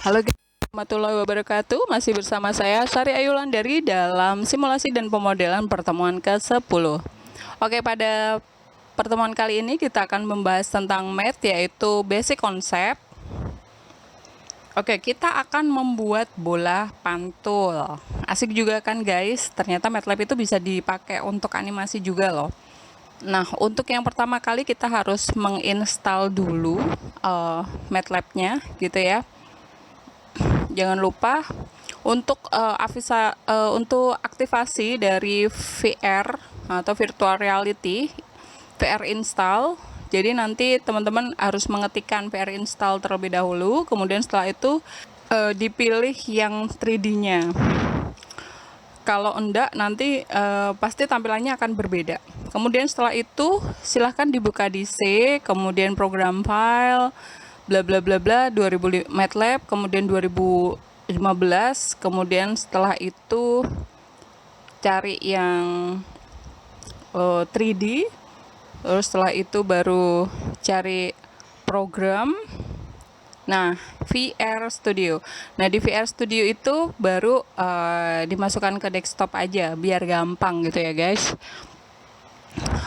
Halo guys, warahmatullahi wabarakatuh. Masih bersama saya Sari Ayulandari dalam simulasi dan pemodelan pertemuan ke-10. Oke, pada pertemuan kali ini kita akan membahas tentang math, yaitu basic concept. Oke, kita akan membuat bola pantul. Asik juga kan guys? Ternyata MATLAB itu bisa dipakai untuk animasi juga loh. Nah, untuk yang pertama kali kita harus menginstal dulu MATLAB-nya gitu ya. Jangan lupa untuk untuk aktivasi dari VR atau virtual reality VR install. Jadi nanti teman-teman harus mengetikkan VR install terlebih dahulu, kemudian setelah itu dipilih yang 3D-nya. Kalau enggak nanti pasti tampilannya akan berbeda. Kemudian setelah itu silahkan dibuka di C, kemudian program file, bla bla bla bla 2000 MATLAB, kemudian 2015, kemudian setelah itu cari yang 3D, terus setelah itu baru cari program. Nah, VR Studio. Nah, di VR Studio itu baru dimasukkan ke desktop aja biar gampang gitu ya guys.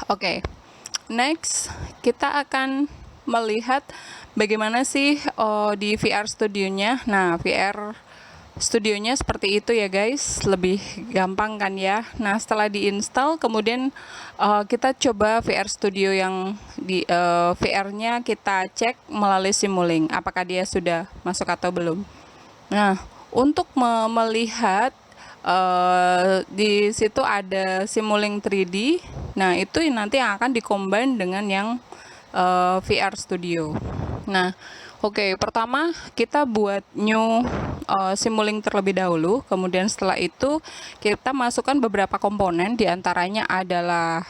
Oke, next kita akan melihat bagaimana sih di VR Studionya. Nah, VR Studionya seperti itu ya guys, lebih gampang kan ya. Nah, setelah diinstal kemudian kita coba VR Studio yang di VR-nya kita cek melalui Simulink apakah dia sudah masuk atau belum. Nah, untuk melihat di situ ada Simulink 3D. Nah, itu nanti akan dikombin dengan yang VR Studio. Nah, oke, pertama kita buat new Simulink terlebih dahulu. Kemudian setelah itu kita masukkan beberapa komponen, diantaranya adalah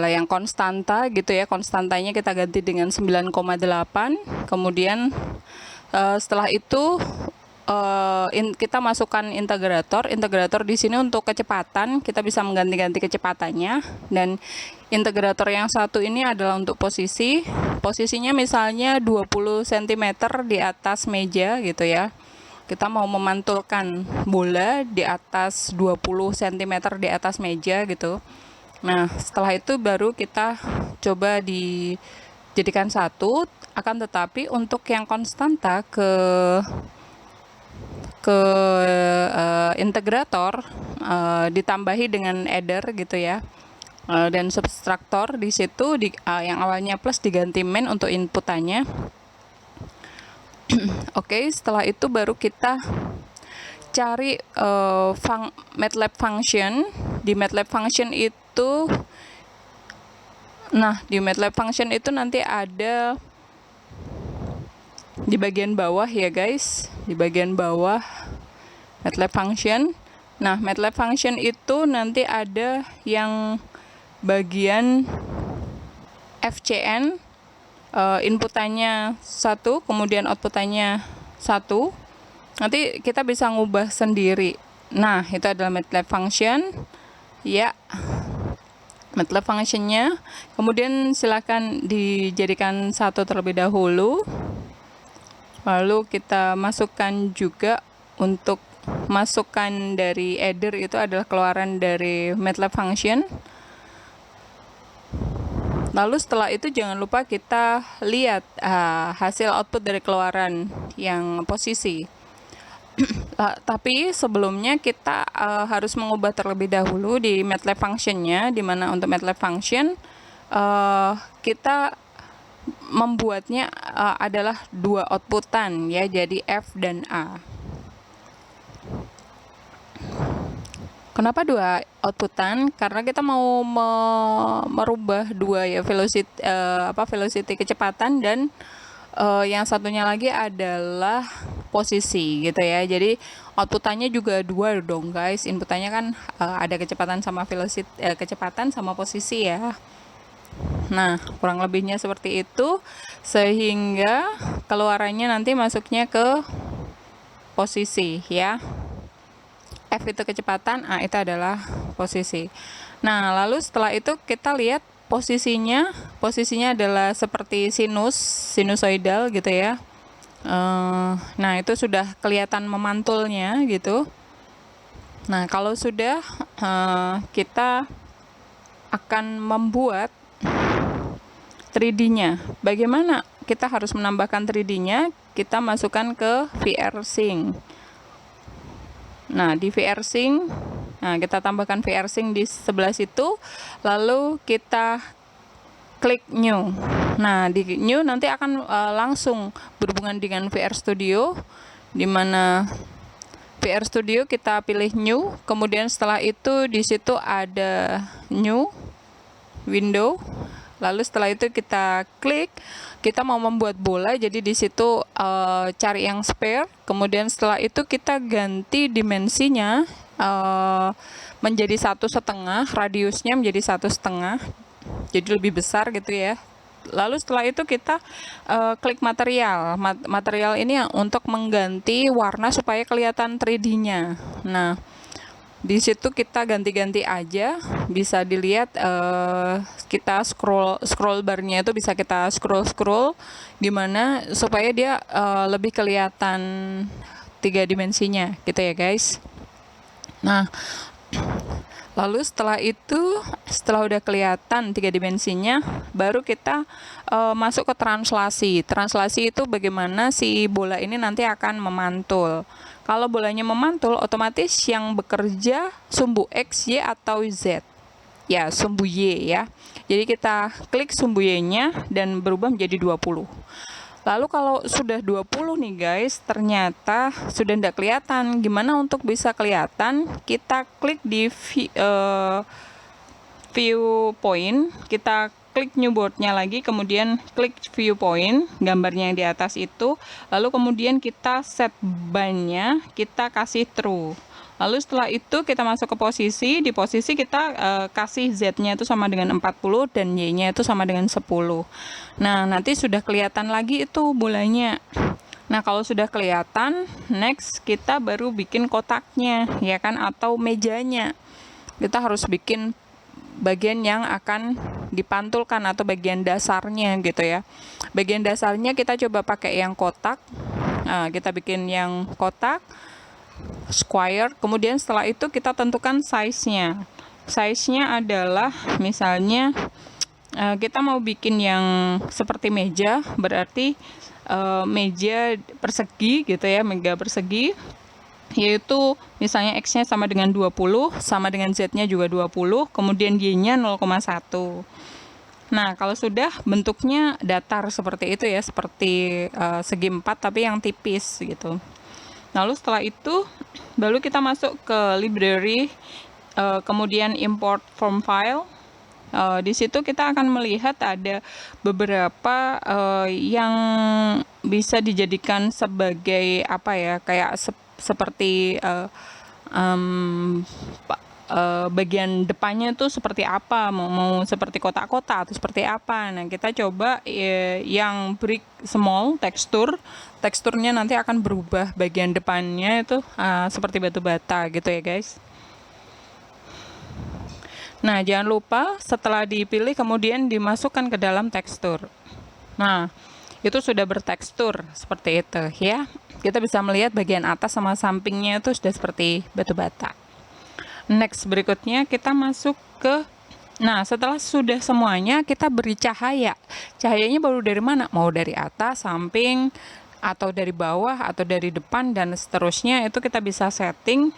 yang konstanta gitu ya. Konstantanya kita ganti dengan 9,8. Kemudian setelah itu kita masukkan integrator di sini untuk kecepatan. Kita bisa mengganti-ganti kecepatannya, dan integrator yang satu ini adalah untuk posisinya misalnya 20 cm di atas meja gitu ya. Kita mau memantulkan bola di atas 20 cm di atas meja gitu. Nah, setelah itu baru kita coba dijadikan satu. Akan tetapi untuk yang konstanta ke integrator ditambahi dengan adder gitu ya, dan subtraktor di situ yang awalnya plus diganti min untuk inputannya. Oke, setelah itu baru kita cari MATLAB function. Di MATLAB function itu nanti ada di bagian bawah ya guys, di bagian bawah MATLAB function. Nah, MATLAB function itu nanti ada yang bagian FCN, inputannya 1, kemudian outputannya 1. Nanti kita bisa ngubah sendiri. Nah, itu adalah MATLAB function ya, MATLAB functionnya. Kemudian silakan dijadikan 1 terlebih dahulu. Lalu kita masukkan juga untuk masukkan dari adder, itu adalah keluaran dari MATLAB function. Lalu setelah itu jangan lupa kita lihat hasil output dari keluaran yang posisi. Tapi sebelumnya kita harus mengubah terlebih dahulu di MATLAB functionnya, dimana untuk MATLAB function kita membuatnya adalah 2 outputan ya, jadi F dan A. Kenapa 2 outputan? Karena kita mau merubah 2 ya, velocity kecepatan, dan yang satunya lagi adalah posisi gitu ya. Jadi outputannya juga 2 dong guys. Inputannya kan ada kecepatan sama velocity, kecepatan sama posisi ya. Nah, kurang lebihnya seperti itu, sehingga keluarannya nanti masuknya ke posisi ya. F itu kecepatan, A itu adalah posisi. Nah, lalu setelah itu kita lihat posisinya adalah seperti sinusoidal gitu ya. Nah, itu sudah kelihatan memantulnya gitu. Nah, kalau sudah, kita akan membuat 3D-nya. Bagaimana kita harus menambahkan 3D-nya? Kita masukkan ke VRSync. Nah, di VRSync, nah kita tambahkan VRSync di sebelah situ, lalu kita klik New. Nah, di New nanti akan langsung berhubungan dengan VR Studio, di mana VR Studio kita pilih New, kemudian setelah itu di situ ada New Window. Lalu setelah itu kita klik, kita mau membuat bola, jadi di situ cari yang spare. Kemudian setelah itu kita ganti dimensinya menjadi 1,5, radiusnya menjadi 1,5, jadi lebih besar gitu ya. Lalu setelah itu kita klik material. Material ini untuk mengganti warna supaya kelihatan 3D-nya. Nah, di situ kita ganti-ganti aja, bisa dilihat kita scroll barnya itu bisa kita scroll gimana supaya dia lebih kelihatan 3 dimensinya gitu ya guys. Nah, lalu setelah itu, setelah udah kelihatan 3 dimensinya, baru kita masuk ke translasi. Translasi itu bagaimana si bola ini nanti akan memantul. Kalau bolanya memantul, otomatis yang bekerja sumbu X, Y, atau Z. Ya, sumbu Y ya. Jadi kita klik sumbu Y-nya dan berubah menjadi 20. Lalu kalau sudah 20 nih guys, ternyata sudah tidak kelihatan. Gimana untuk bisa kelihatan? Kita klik di viewpoint, kita klik new board-nya lagi, kemudian klik viewpoint, gambarnya yang di atas itu, lalu kemudian kita set bind-nya, kita kasih true. Lalu setelah itu kita masuk ke posisi, di posisi kita kasih Z-nya itu sama dengan 40 dan Y-nya itu sama dengan 10. Nah, nanti sudah kelihatan lagi itu bolanya. Nah, kalau sudah kelihatan, next kita baru bikin kotaknya, ya kan, atau mejanya. Kita harus bikin bagian yang akan dipantulkan atau bagian dasarnya gitu ya. Bagian dasarnya kita coba pakai yang kotak. Nah, kita bikin yang kotak, square. Kemudian setelah itu kita tentukan size-nya. Size-nya adalah misalnya kita mau bikin yang seperti meja, berarti meja persegi gitu ya, meja persegi. Yaitu misalnya X-nya sama dengan 20, sama dengan Z-nya juga 20, kemudian Y-nya 0,1. Nah, kalau sudah bentuknya datar seperti itu ya, seperti segi 4 tapi yang tipis gitu. Lalu setelah itu baru kita masuk ke library, kemudian import from file. Di situ kita akan melihat ada beberapa yang bisa dijadikan sebagai apa ya, kayak seperti bagian depannya tuh seperti apa, mau seperti kotak-kotak atau seperti apa. Nah, kita coba yang brick small teksturnya nanti akan berubah, bagian depannya itu seperti batu bata gitu ya guys. Nah, jangan lupa setelah dipilih kemudian dimasukkan ke dalam tekstur. Nah, itu sudah bertekstur seperti itu ya. Kita bisa melihat bagian atas sama sampingnya itu sudah seperti batu bata. Next, berikutnya kita masuk ke, nah setelah sudah semuanya kita beri cahaya. Cahayanya baru dari mana? Mau dari atas, samping, atau dari bawah, atau dari depan, dan seterusnya. Itu kita bisa setting.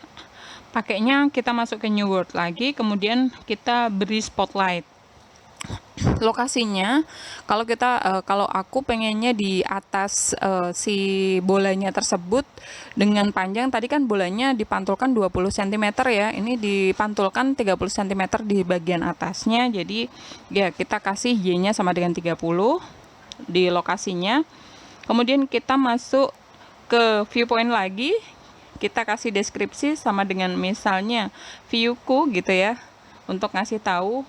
Pakainya kita masuk ke new world lagi, kemudian kita beri spotlight. Lokasinya, kalau aku pengennya di atas si bolanya tersebut dengan panjang, tadi kan bolanya dipantulkan 20 cm ya, ini dipantulkan 30 cm di bagian atasnya. Jadi ya kita kasih Y-nya sama dengan 30 di lokasinya. Kemudian kita masuk ke viewpoint lagi, kita kasih deskripsi sama dengan misalnya viewku gitu ya, untuk ngasih tahu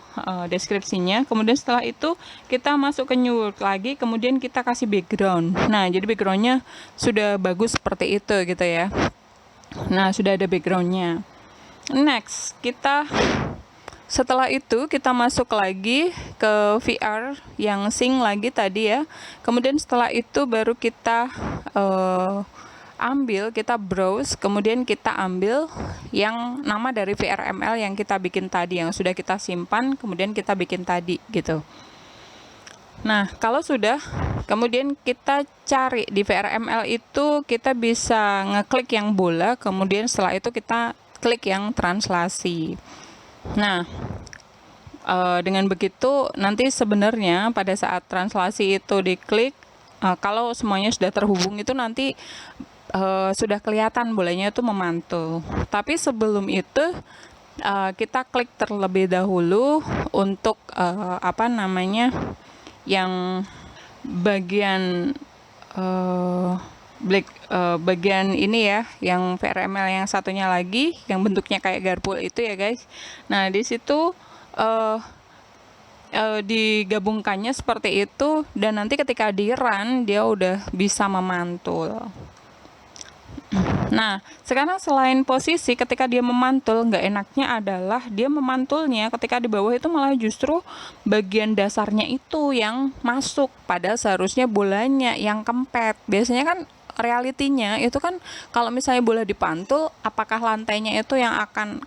deskripsinya. Kemudian setelah itu kita masuk ke new world lagi, kemudian kita kasih background. Nah, jadi backgroundnya sudah bagus seperti itu gitu ya. Nah, sudah ada backgroundnya. Next, kita setelah itu kita masuk lagi ke VR yang sync lagi tadi ya. Kemudian setelah itu baru kita kita browse, kemudian kita ambil yang nama dari VRML yang kita bikin tadi, yang sudah kita simpan, kemudian kita bikin tadi gitu. Nah, kalau sudah, kemudian kita cari di VRML itu, kita bisa ngeklik yang bola, kemudian setelah itu kita klik yang translasi. Nah, dengan begitu nanti sebenarnya pada saat translasi itu diklik, kalau semuanya sudah terhubung itu nanti sudah kelihatan bolanya itu memantul. Tapi sebelum itu kita klik terlebih dahulu untuk yang bagian bagian ini ya, yang VRML yang satunya lagi yang bentuknya kayak garpu itu ya guys. Nah, di situ digabungkannya seperti itu, dan nanti ketika di run dia udah bisa memantul. Nah, sekarang selain posisi ketika dia memantul, nggak enaknya adalah dia memantulnya ketika di bawah itu malah justru bagian dasarnya itu yang masuk, padahal seharusnya bolanya yang kempet. Biasanya kan realitinya itu kan kalau misalnya bola dipantul, apakah lantainya itu yang akan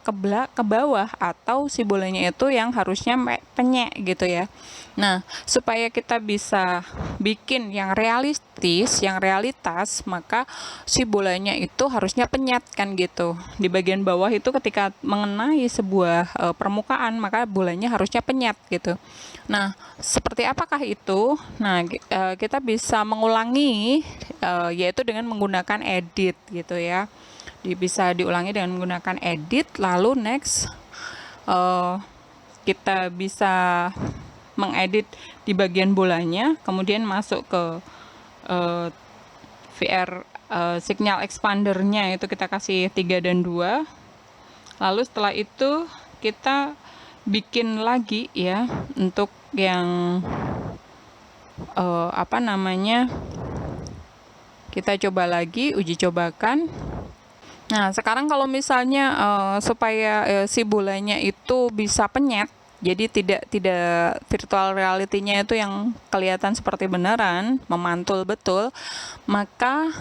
ke bawah atau si bolanya itu yang harusnya penyek gitu ya. Nah, supaya kita bisa bikin yang realistis, yang realitas, maka si bolanya itu harusnya penyet kan gitu. Di bagian bawah itu ketika mengenai sebuah permukaan, maka bolanya harusnya penyet gitu. Nah, seperti apakah itu? Nah, kita bisa mengulangi yaitu dengan menggunakan edit gitu ya. Bisa diulangi dengan menggunakan edit, lalu next kita bisa mengedit di bagian bolanya, kemudian masuk ke VR signal expandernya, itu kita kasih 3 dan 2. Lalu setelah itu kita bikin lagi ya untuk yang kita coba lagi, uji cobakan. Nah, sekarang kalau misalnya supaya si bolanya itu bisa penyet, jadi tidak virtual reality-nya itu yang kelihatan seperti beneran, memantul betul, maka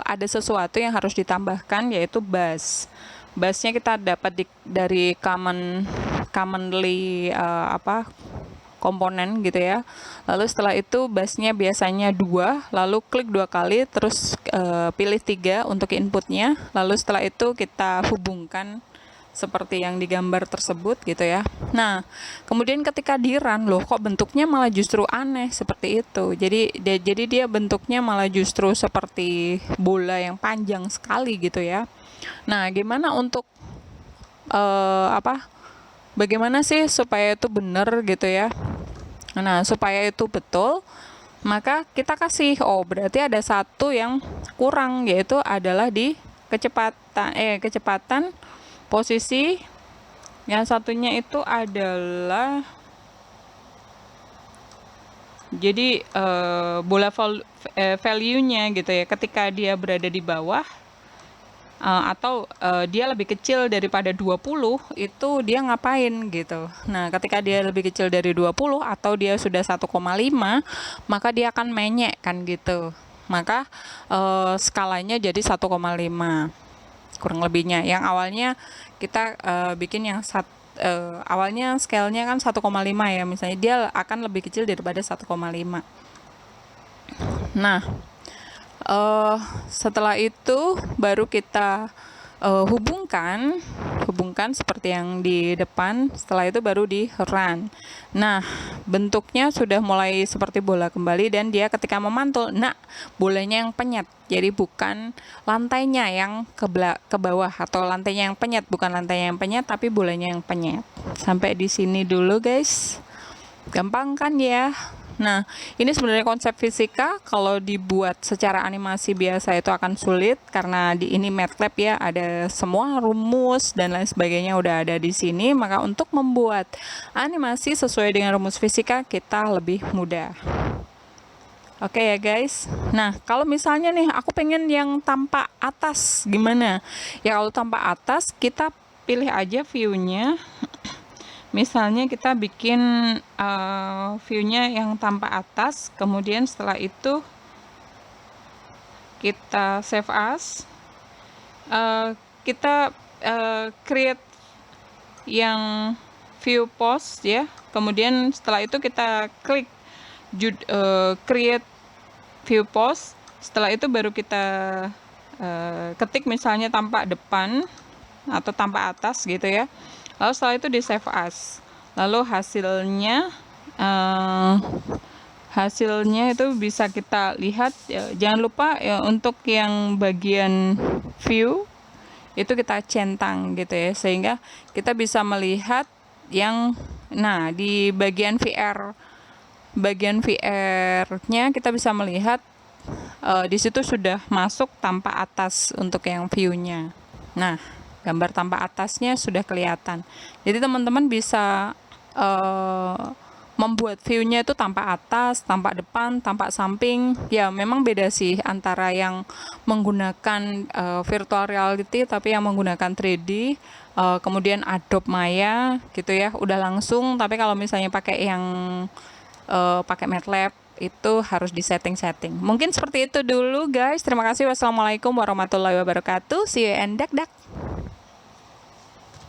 ada sesuatu yang harus ditambahkan, yaitu bass. Bassnya kita dapat dari commonly komponen gitu ya. Lalu setelah itu bassnya biasanya 2, lalu klik 2 kali, terus pilih 3 untuk inputnya, lalu setelah itu kita hubungkan seperti yang digambar tersebut gitu ya. Nah, kemudian ketika di run, loh kok bentuknya malah justru aneh seperti itu. Jadi dia bentuknya malah justru seperti bola yang panjang sekali gitu ya. Nah, gimana untuk bagaimana sih supaya itu benar gitu ya. Nah, supaya itu betul, maka kita kasih berarti ada satu yang kurang, yaitu adalah di kecepatan posisi. Yang satunya itu adalah jadi bola value-nya gitu ya, ketika dia berada di bawah atau dia lebih kecil daripada 20, itu dia ngapain gitu. Nah, ketika dia lebih kecil dari 20 atau dia sudah 1,5, maka dia akan menyek kan gitu. Maka skalanya jadi 1,5 kurang lebihnya. Yang awalnya kita bikin yang awalnya scale-nya kan 1,5 ya, misalnya dia akan lebih kecil daripada 1,5. Nah, setelah itu baru kita hubungkan seperti yang di depan. Setelah itu baru di run. Nah, bentuknya sudah mulai seperti bola kembali, dan dia ketika memantul, bolanya yang penyet. Jadi bukan lantainya yang ke bawah, atau lantainya yang penyet, bukan lantainya yang penyet, tapi bolanya yang penyet. Sampai di sini dulu guys. Gampang kan ya? Nah, ini sebenarnya konsep fisika. Kalau dibuat secara animasi biasa itu akan sulit, karena ini MATLAB ya, ada semua rumus dan lain sebagainya udah ada di sini. Maka untuk membuat animasi sesuai dengan rumus fisika kita lebih mudah. Oke ya guys. Nah, kalau misalnya nih aku pengen yang tampak atas, gimana? Ya kalau tampak atas kita pilih aja view-nya. Misalnya kita bikin view-nya yang tanpa atas, kemudian setelah itu kita save as, kita create yang view post ya, kemudian setelah itu kita klik create view post, setelah itu baru kita ketik misalnya tampak depan atau tampak atas gitu ya, lalu setelah itu di save as, lalu hasilnya itu bisa kita lihat ya. Jangan lupa ya, untuk yang bagian view itu kita centang gitu ya, sehingga kita bisa melihat yang di bagian VR-nya kita bisa melihat di situ sudah masuk tanpa atas untuk yang view-nya. Nah, gambar tanpa atasnya sudah kelihatan. Jadi teman-teman bisa membuat view-nya itu tampak atas, tampak depan, tampak samping. Ya, memang beda sih antara yang menggunakan virtual reality tapi yang menggunakan 3D, kemudian Adobe Maya gitu ya, udah langsung. Tapi kalau misalnya pakai yang pakai MATLAB itu harus di setting-setting. Mungkin seperti itu dulu guys. Terima kasih. Wassalamualaikum warahmatullahi wabarakatuh. See you and dak dak.